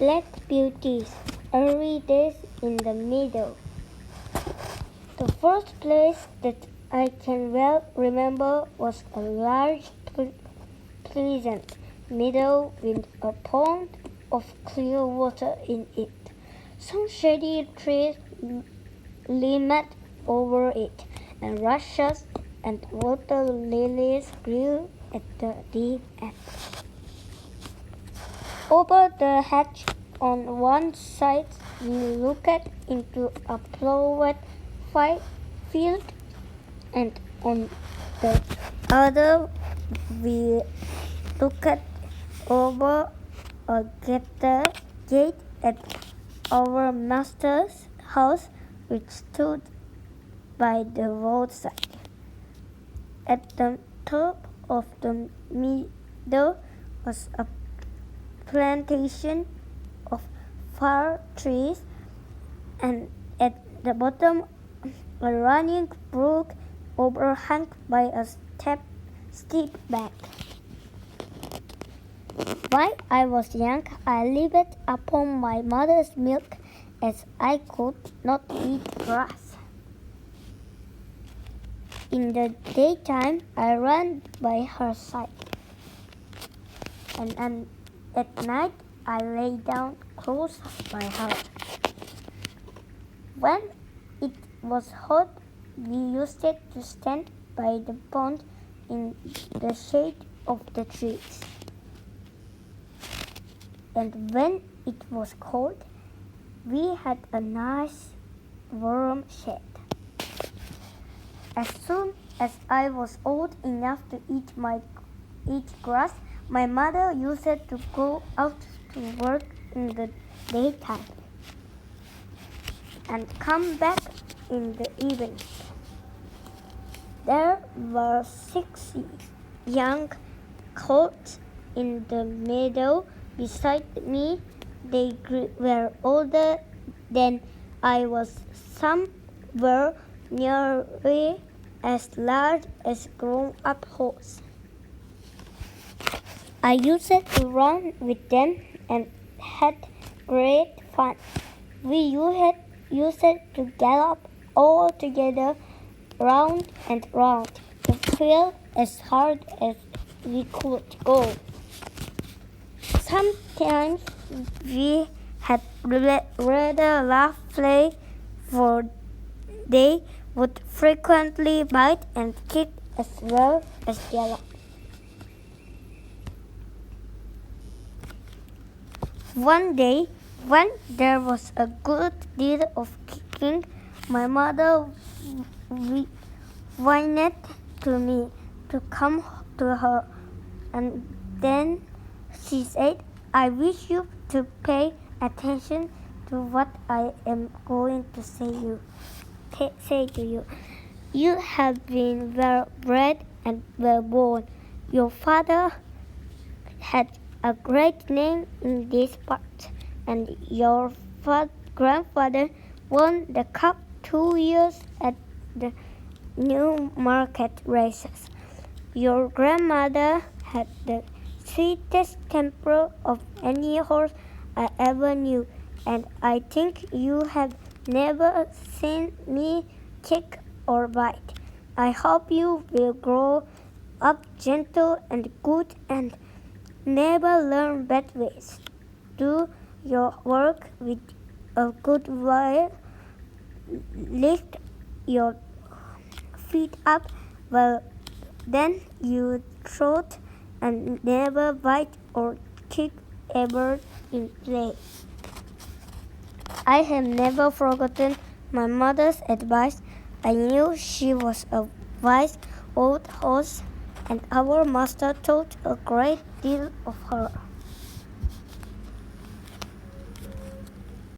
Black beauties, early days in the meadow. The first place that I can well remember was a large, pleasant meadow with a pond of clear water in it. Some shady trees limit over it, and rushes and water lilies grew at the deep end. Over the hedge on one side we looked into a plowed field, and on the other we looked over a gate at our master's house, which stood by the roadside. At the top of the meadow was a plantation of fir trees, and at the bottom a running brook overhung by a steep bank. While I was young, I lived upon my mother's milk, as I could not eat grass. In the daytime, I ran by her side, and at night I lay down close by her. When it was hot, we used it to stand by the pond in the shade of the trees. And when it was cold, we had a nice warm shed. As soon as I was old enough to eat grass, my mother used to go out to work in the daytime and come back in the evening. There were 6 young colts in the meadow beside me. They were older than I was. Some were nearly as large as grown-up horses. I used to run with them and had great fun. We used to gallop all together round and round the field as hard as we could go. Sometimes we had rather rough play, for they would frequently bite and kick as well as gallop. One day, when there was a good deal of kicking, my mother whined to me to come to her, and then she said, "I wish you to pay attention to what I am going to say to you. You have been well bred and well born. Your father had a great name in this part, and your grandfather won the cup 2 years at the Newmarket races. Your grandmother had the sweetest temper of any horse I ever knew, and I think you have never seen me kick or bite. I hope you will grow up gentle and good and never learn bad ways. Do your work with a good will. Lift your feet up well, then you trot, and never bite or kick ever in play." I have never forgotten my mother's advice. I knew she was a wise old horse, and our master thought a great deal of her.